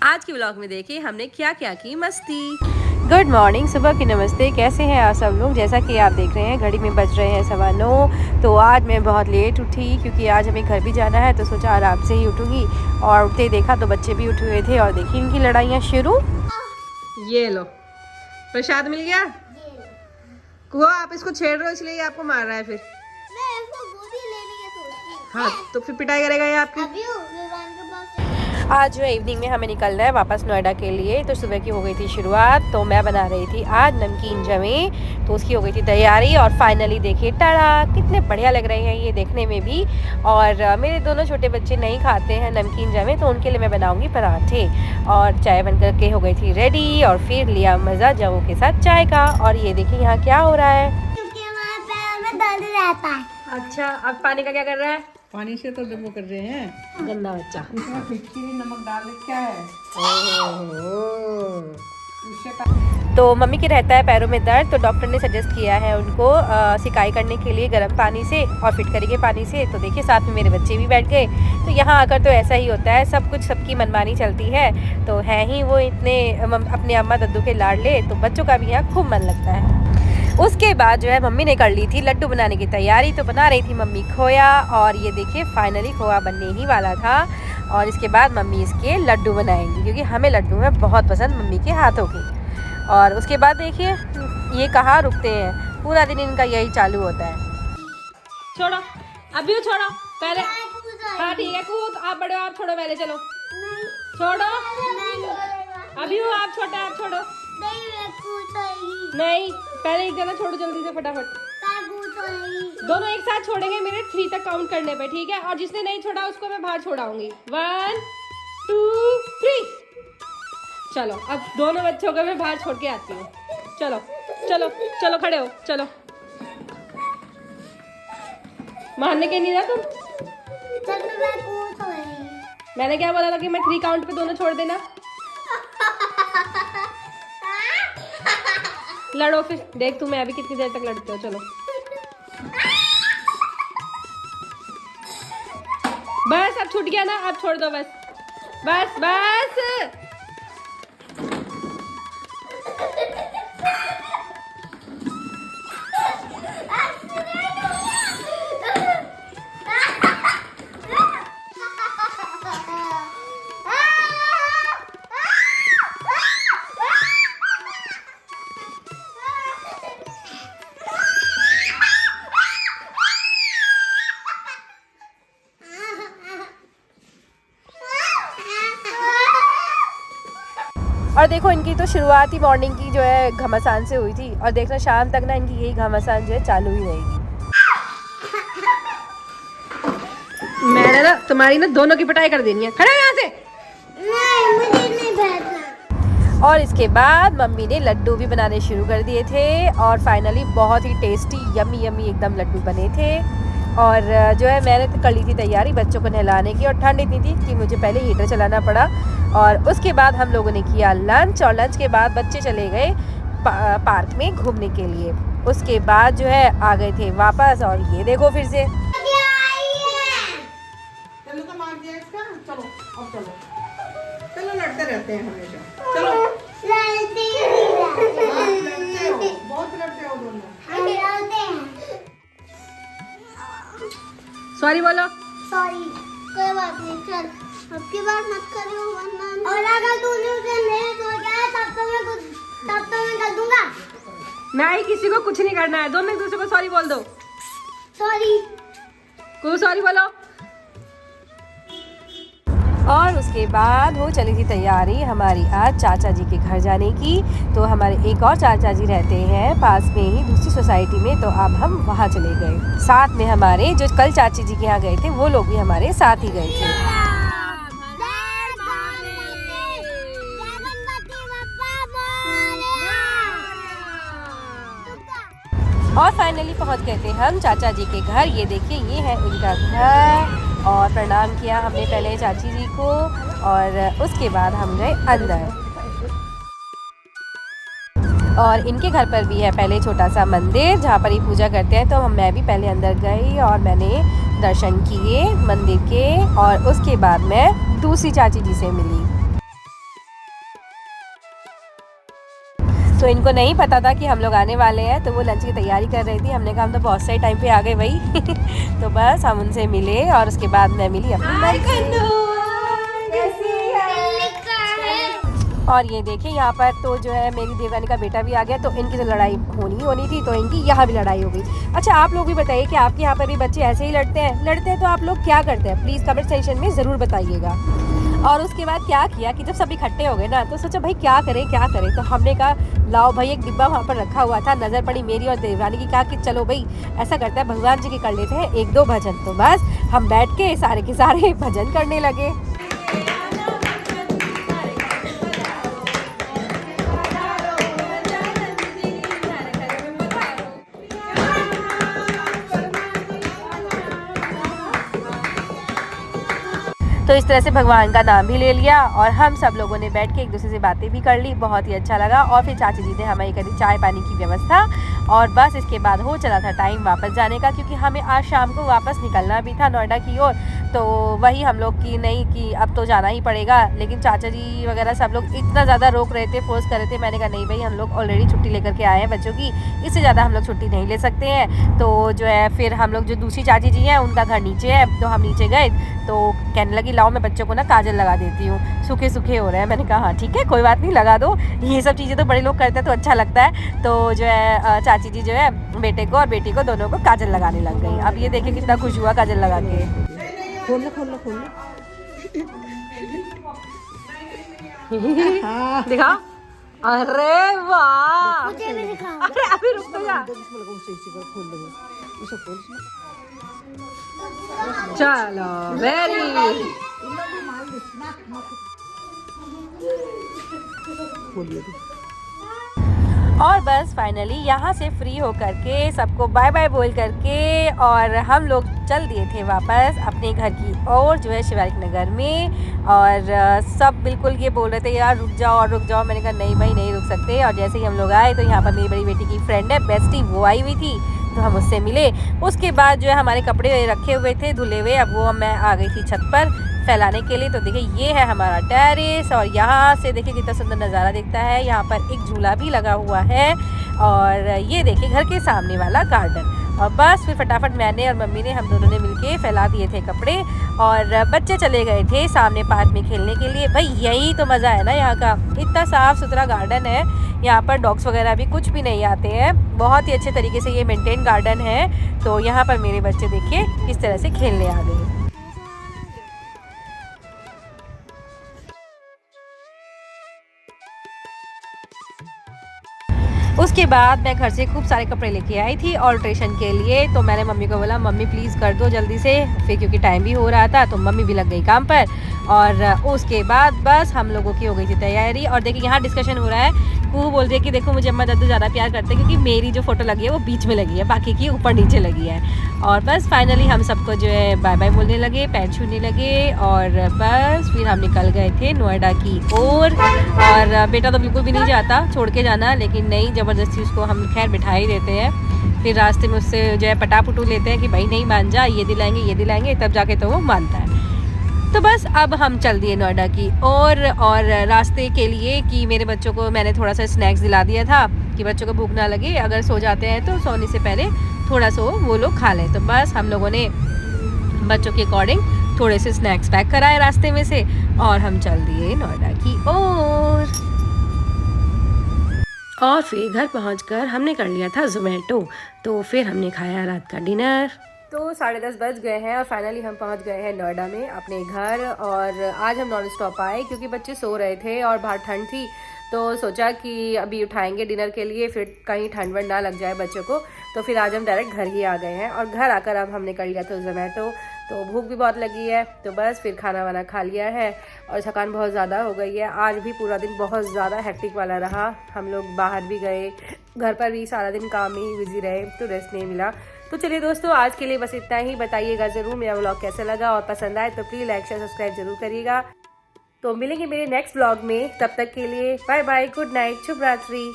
आज के ब्लॉग में देखिए हमने क्या क्या की मस्ती। गुड मॉर्निंग, सुबह की नमस्ते। कैसे हैं आप सब लोग? जैसा कि आप देख रहे हैं घड़ी में बज रहे हैं 9:15। तो आज मैं बहुत लेट उठी क्योंकि आज हमें घर भी जाना है, तो सोचा आराम से ही उठूँगी। और उठते ही देखा तो बच्चे भी उठे हुए थे और देखिए इनकी लड़ाइयाँ शुरू। ये लो प्रसाद मिल गया। वो आप इसको छेड़ रहे हो इसलिए ये आपको मार रहा है। फिर मैं इसको गोदी लेने की सोच रही हाँ तो फिर पिटाई करेगा ये आपकी। अभी विवान के पास आज जो है इवनिंग में हमें निकलना है वापस नोएडा के लिए। तो सुबह की हो गई थी शुरुआत। तो मैं बना रही थी आज नमकीन जमे, तो उसकी हो गई थी तैयारी। और फाइनली देखिए टाड़ा, कितने बढ़िया लग रहे हैं ये देखने में भी। और मेरे दोनों छोटे बच्चे नहीं खाते हैं नमकीन जमे, तो उनके लिए मैं बनाऊंगी पराठे। और चाय बन करके हो गई थी रेडी और फिर लिया मज़ा जमों के साथ चाय का। और ये देखिए यहाँ क्या हो रहा है। क्योंकि हमारे पैर में दर्द रहता है। अच्छा अब पानी का क्या कर रहा है? पानी से तो डेमो कर रहे हैं। गंदा बच्चा। इसमें फिटकी नमक डाल के क्या है उससे तो मम्मी के रहता है पैरों में दर्द, तो डॉक्टर ने सजेस्ट किया है उनको सिकाई करने के लिए गर्म पानी से और फिटकरी के पानी से। तो देखिए साथ में मेरे बच्चे भी बैठ गए। तो यहाँ आकर तो ऐसा ही होता है, सब कुछ सबकी मनमानी चलती है। तो है ही वो इतने अपने अम्मा दद्दू के लाडले, तो बच्चों का भी यहाँ खूब मन लगता है। उसके बाद जो है मम्मी ने कर ली थी लड्डू बनाने की तैयारी। तो बना रही थी मम्मी खोया, और ये देखिए फाइनली खोया बनने ही वाला था। और इसके बाद मम्मी इसके लड्डू बनाएंगी क्योंकि हमें लड्डू में बहुत पसंद मम्मी के हाथों की। और उसके बाद देखिए ये कहाँ रुकते हैं, पूरा दिन इनका यही चालू होता है। छोड़ो अभी छोड़ो पहले। हाँ ठीक है कूद, आप बड़े हो आप छोड़ो पहले। चलो छोड़ो अभी हो, आप छोटा आप छोड़ो। नहीं पहले एक जना छोड़ो जल्दी से फटाफट। दोनों एक साथ छोड़ेंगे मेरे 3 तक काउंट करने पे, ठीक है? और जिसने नहीं छोड़ा उसको मैं बाहर छोड़ाऊंगी। 1 2 3। चलो अब दोनों बच्चों को मैं बाहर छोड़ के आती हूँ। चलो चलो चलो खड़े हो, चलो। मानने के नहीं ना तुम? मैंने क्या बोला था कि मैं 3 काउंट पे दोनों छोड़ देना। लड़ो फिर, देख तुम्हें अभी कितनी देर तक लड़ते हो। चलो बस अब छूट गया ना, अब छोड़ दो बस बस बस। और देखो इनकी तो शुरुआत ही मॉर्निंग की जो है घमासान से हुई थी, और देखना शाम तक ना इनकी यही घमासान जो है चालू ही रहेगी। मैंने ना तुम्हारी ना दोनों की पिटाई कर देनी है। खड़े हो यहाँ से। नहीं मुझे नहीं बैठना। और इसके बाद मम्मी ने लड्डू भी बनाने शुरू कर दिए थे। और फाइनली बहुत ही टेस्टी यमी यमी एकदम लड्डू बने थे। और जो है मैंने तो कर ली थी तैयारी बच्चों को नहलाने की, और ठंड इतनी थी कि मुझे पहले हीटर चलाना पड़ा। और उसके बाद हम लोगों ने किया लंच, और लंच के बाद बच्चे चले गए पार्क में घूमने के लिए। उसके बाद जो है आ गए थे वापस, और ये देखो फिर से चलो तो मार दिया इसका। चलो अब चलो चलो, लड़ते रहते हैं हमेशा। चलो लड़ते ही हाँ, लड़ते हो, बहुत लड़ते हो दोनों। सॉरी बोलो। सॉरी कोई बात नहीं, चल अब की बार मत करियो वरना। और अगर तूने उसे नहीं तो क्या तब तो मैं कर दूंगा। नहीं किसी को कुछ नहीं करना है, दोनों एक दूसरे को सॉरी बोल दो। सॉरी को सॉरी बोलो। और उसके बाद वो चली थी तैयारी हमारी आज चाचा जी के घर जाने की। तो हमारे एक और चाचा जी रहते हैं पास में ही दूसरी सोसाइटी में, तो अब हम वहाँ चले गए। साथ में हमारे जो कल चाची जी के यहाँ गए थे वो लोग भी हमारे साथ ही गए थे। और फाइनली पहुंच गए थे हम चाचा जी के घर। ये देखिए ये है उनका घर। और प्रणाम किया हमने पहले चाची जी को, और उसके बाद हम गए अंदर। और इनके घर पर भी है पहले छोटा सा मंदिर जहाँ पर ये पूजा करते हैं। तो मैं भी पहले अंदर गई और मैंने दर्शन किए मंदिर के, और उसके बाद मैं दूसरी चाची जी से मिली। तो इनको नहीं पता था कि हम लोग आने वाले हैं, तो वो लंच की तैयारी कर रही थी। हमने कहा हम तो बहुत सही टाइम पे आ गए भाई। तो बस हम उनसे मिले और उसके बाद मैं मिली अपनी। और ये देखिए यहाँ पर तो जो है मेरी देवरानी का बेटा भी आ गया, तो इनकी तो लड़ाई होनी थी, तो इनकी यहाँ भी लड़ाई हो गई। अच्छा, आप लोग भी बताइए कि आपके यहाँ पर भी बच्चे ऐसे ही लड़ते हैं तो आप लोग क्या करते हैं, प्लीज़ कमेंट सेक्शन में ज़रूर बताइएगा। और उसके बाद क्या किया कि जब सब इकट्ठे हो गए ना, तो सोचा भाई क्या करें, तो हमने कहा लाओ भाई, एक डिब्बा वहाँ पर रखा हुआ था, नज़र पड़ी मेरी और देवरानी की, कहा कि चलो भाई ऐसा करते हैं भगवान जी के कर लेते हैं 1-2 भजन। तो बस हम बैठ के सारे के सारे भजन करने लगे। तो इस तरह से भगवान का नाम भी ले लिया और हम सब लोगों ने बैठ के एक दूसरे से बातें भी कर ली, बहुत ही अच्छा लगा। और फिर चाची जी ने हमारी करी चाय पानी की व्यवस्था, और बस इसके बाद हो चला था टाइम वापस जाने का, क्योंकि हमें आज शाम को वापस निकलना भी था नोएडा की ओर। तो वही हम लोग की नहीं कि अब तो जाना ही पड़ेगा, लेकिन चाचा जी वगैरह सब लोग इतना ज़्यादा रोक रहे थे, फोर्स कर रहे थे। मैंने कहा नहीं भाई, हम लोग ऑलरेडी छुट्टी लेकर के आए हैं बच्चों की, इससे ज़्यादा हम लोग छुट्टी नहीं ले सकते हैं। तो जो है फिर हम लोग, जो दूसरी चाची जी हैं उनका घर नीचे है, तो हम नीचे गए, तो कहने लगी लाओ मैं बच्चों को ना काजल लगा देती हूँ, सूखे सूखे हो रहे हैं। मैंने कहा हाँ ठीक है, कोई बात नहीं, लगा दो, ये सब चीज़ें तो बड़े लोग करते हैं तो अच्छा लगता है। तो जो है चाची जी जो है बेटे को और बेटी को दोनों को काजल लगाने लग गई। अब ये देखिए कितना खुश हुआ काजल लगा के। खोल लो दिखा, अरे वाह, मुझे भी दिखाओ। अरे अभी रुक तो जा, चलो वेरी। और बस फाइनली यहाँ से फ्री होकर के सबको बाय बाय बोल करके और हम लोग चल दिए थे वापस अपने घर की ओर, जो है शिवालिक नगर में। और सब बिल्कुल ये बोल रहे थे यार रुक जाओ। मैंने कहा नहीं भाई, नहीं रुक सकते। और जैसे ही हम लोग आए तो यहाँ पर मेरी बड़ी बेटी की फ्रेंड है बेस्टी, वो आई हुई थी, तो हम उससे मिले। उसके बाद जो है हमारे कपड़े रखे हुए थे धुले हुए, अब वो मैं आ गई थी छत पर फैलाने के लिए। तो देखिए ये है हमारा टेरेस, और यहाँ से देखिए कितना सुंदर नज़ारा दिखता है। यहाँ पर एक झूला भी लगा हुआ है, और ये देखिए घर के सामने वाला गार्डन। और बस फिर फटाफट मैंने और मम्मी ने, हम दोनों ने मिलके फैला दिए थे कपड़े, और बच्चे चले गए थे सामने पार्क में खेलने के लिए। भाई यही तो मज़ा है ना यहाँ का, इतना साफ़ सुथरा गार्डन है, यहाँ पर डॉग्स वगैरह भी कुछ भी नहीं आते हैं, बहुत ही अच्छे तरीके से ये मेंटेन गार्डन है। तो यहाँ पर मेरे बच्चे देखिए किस तरह से खेलने आ गए। उसके बाद मैं घर से खूब सारे कपड़े लेके आई थी ऑल्ट्रेशन के लिए। तो मैंने मम्मी को बोला मम्मी प्लीज़ कर दो जल्दी से, फिर क्योंकि टाइम भी हो रहा था, तो मम्मी भी लग गई काम पर। और उसके बाद बस हम लोगों की हो गई थी तैयारी। और देखिए यहाँ डिस्कशन हो रहा है, वो बोल रही है कि देखो मुझे अम्मा दादू ज़्यादा प्यार करते हैं, क्योंकि मेरी जो फ़ोटो लगी है वो बीच में लगी है, बाकी की ऊपर नीचे लगी है। और बस फाइनली हम सबको जो है बाय बाय बोलने लगे, पैर छूने लगे, और बस फिर हम निकल गए थे नोएडा की ओर। और बेटा तो बिल्कुल भी नहीं चाहता छोड़ के जाना, लेकिन नहीं, ज़बरदस्ती उसको हम खैर बिठा ही देते हैं। फिर रास्ते में उससे जो है पटापटू लेते हैं कि भाई नहीं मान जा, ये दिलाएंगे, तब जाके तो वो मानता है। तो बस अब हम चल दिए नोएडा की और रास्ते के लिए कि मेरे बच्चों को मैंने थोड़ा सा स्नैक्स दिला दिया था कि बच्चों को भूख ना लगे, अगर सो जाते हैं तो सोने से पहले थोड़ा सा वो लोग खा लें। तो बस हम लोगों ने बच्चों के अकॉर्डिंग थोड़े से स्नैक्स पैक कराए रास्ते में से, और हम चल दिए नोएडा की ओर। और फिर घर पहुंचकर हमने कर लिया था ज़ोमैटो, तो फिर हमने खाया रात का डिनर। तो 10:30 बज गए हैं और फाइनली हम पहुंच गए हैं नोएडा में अपने घर। और आज हम नॉन स्टॉप आए क्योंकि बच्चे सो रहे थे और बाहर ठंड थी, तो सोचा कि अभी उठाएंगे डिनर के लिए, फिर कहीं ठंड वंड ना लग जाए बच्चों को। तो फिर आज हम डायरेक्ट घर ही आ गए हैं, और घर आकर अब हमने कर लिया था ज़ोमैटो। तो भूख भी बहुत लगी है, तो बस फिर खाना वाना खा लिया है, और थकान बहुत ज़्यादा हो गई है। आज भी पूरा दिन बहुत ज़्यादा हेक्टिक वाला रहा, हम लोग बाहर भी गए, घर पर भी सारा दिन काम में ही बिजी रहे, तो रेस्ट नहीं मिला। तो चलिए दोस्तों, आज के लिए बस इतना ही। बताइएगा ज़रूर मेरा व्लॉग कैसा लगा, और पसंद आए तो प्लीज़ लाइक शेयर सब्सक्राइब जरूर करिएगा। तो मिलेंगे मेरे नेक्स्ट व्लॉग में, तब तक के लिए बाय बाय, गुड नाइट, शुभ रात्रि।